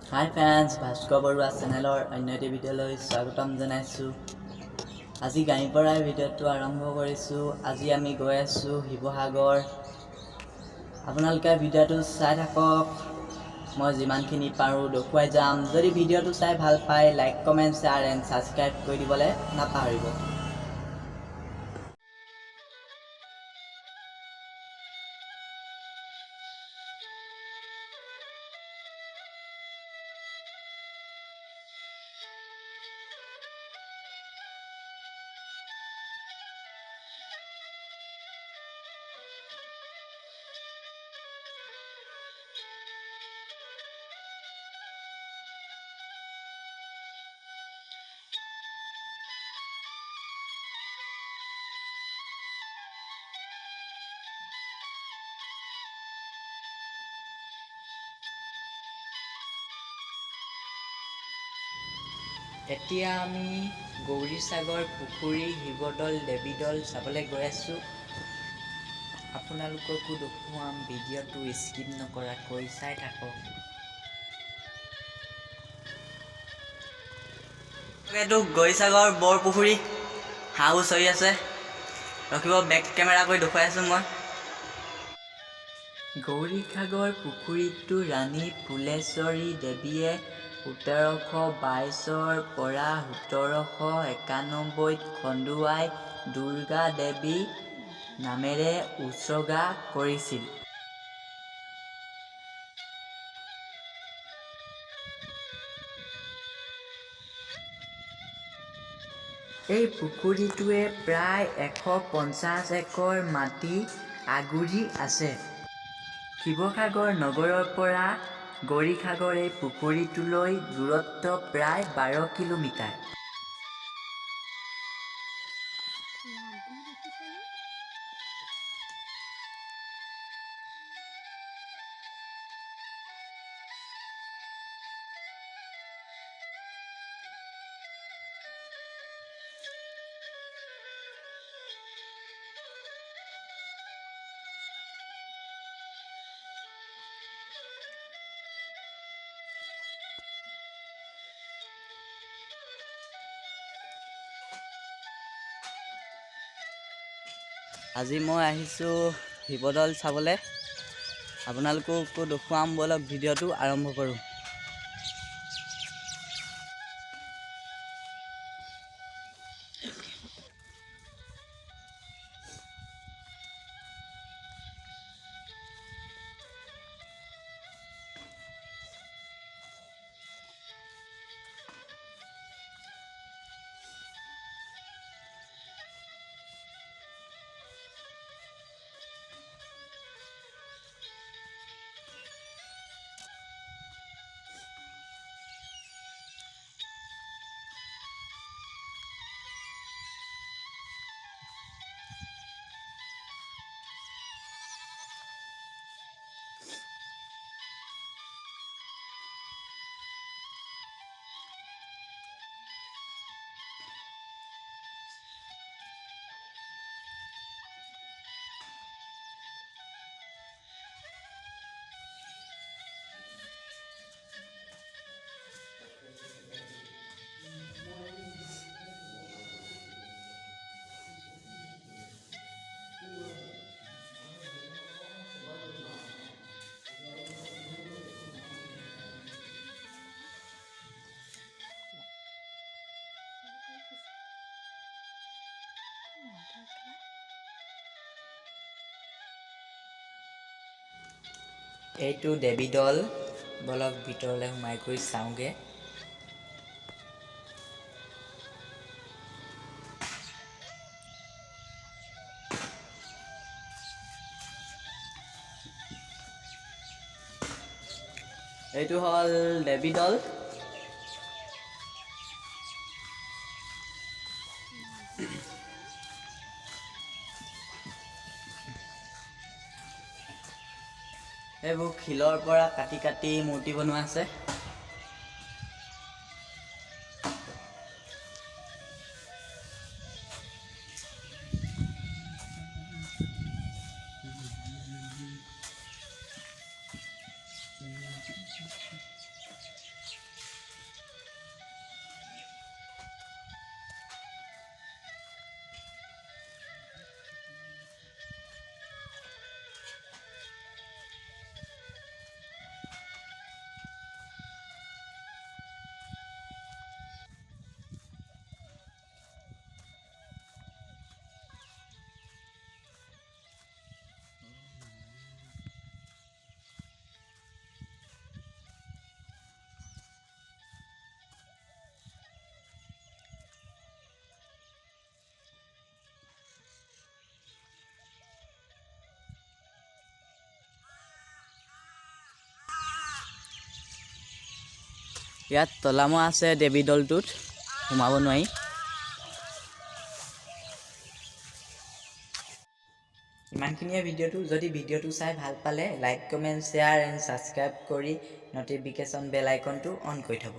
হাই friends, Bhaskar Barua চেনেলৰ অন্য এটি ভিডিঅ'লৈ স্বাগতম জনাইছোঁ। আজি গাড়ীৰ পৰাই ভিডিঅ'টো আৰম্ভ কৰিছোঁ। আজি আমি গৈ আছোঁ শিৱসাগৰ। আপোনালোকে ভিডিঅ'টো চাই থাকক, মই যিমানখিনি পাৰোঁ দেখুৱাই যাম। যদি ভিডিঅ'টো চাই ভাল পায়, like comment share and subscribe কৰি দিবলৈ নাপাহৰিব। এতিয়া আমি গৌৰীসাগৰ পুখুৰী, শিৱদৌল, দেৱীদৌল চাবলৈ গৈ আছোঁ। আপোনালোককো দেখুৱাম, ভিডিঅ'টো স্কিপ নকৰাকৈ চাই থাকক। এইটো গৌৰীসাগৰ বৰ পুখুৰী, হাঁহো চৰি আছে। ৰখিব, বেক কেমেৰা কৰি দেখুৱাই আছোঁ মই। গৌৰীসাগৰ পুখুৰীটো ৰাণী ফুলেশ্বৰী দেৱীয়ে ১৭২২ পৰা ১৭৯১ খন্দুৱাই দুৰ্গা দেৱী নামেৰে উৎসৰ্গা কৰিছিল। এই পুখুৰীটোৱে প্ৰায় ১৫০ একৰ মাটি আগুৰি আছে। শিৱসাগৰ নগৰৰ পৰা গৌৰীসাগৰ এই পুখুৰীটোলৈ দূৰত্ব প্ৰায় ১২ কিলোমিটাৰ। আজি মই আহিছোঁ শিৱদৌল চাবলৈ। আপোনালোককো দেখুৱাম, ব'লক ভিডিঅ'টো আৰম্ভ কৰোঁ। এইটো দেৱীদৌল, বলক ভিতৰলৈ সোমাই কৰি চাওঁগৈ। এইটো হ'ল দেৱীদৌল। এইবোৰ শিলৰ পৰা কাটি কাটি মূৰ্তি বনোৱা আছে। ইয়াত তলামৰা আছে দেৱী দলটোত সোমাব নোৱাৰি। ইমানখিনিয়ে ভিডিঅ'টো। যদি ভিডিঅ'টো চাই ভাল পালে like comment share and subscribe কৰি ন'টিফিকেশ্যন বেল আইকনটো অন কৰি থ'ব।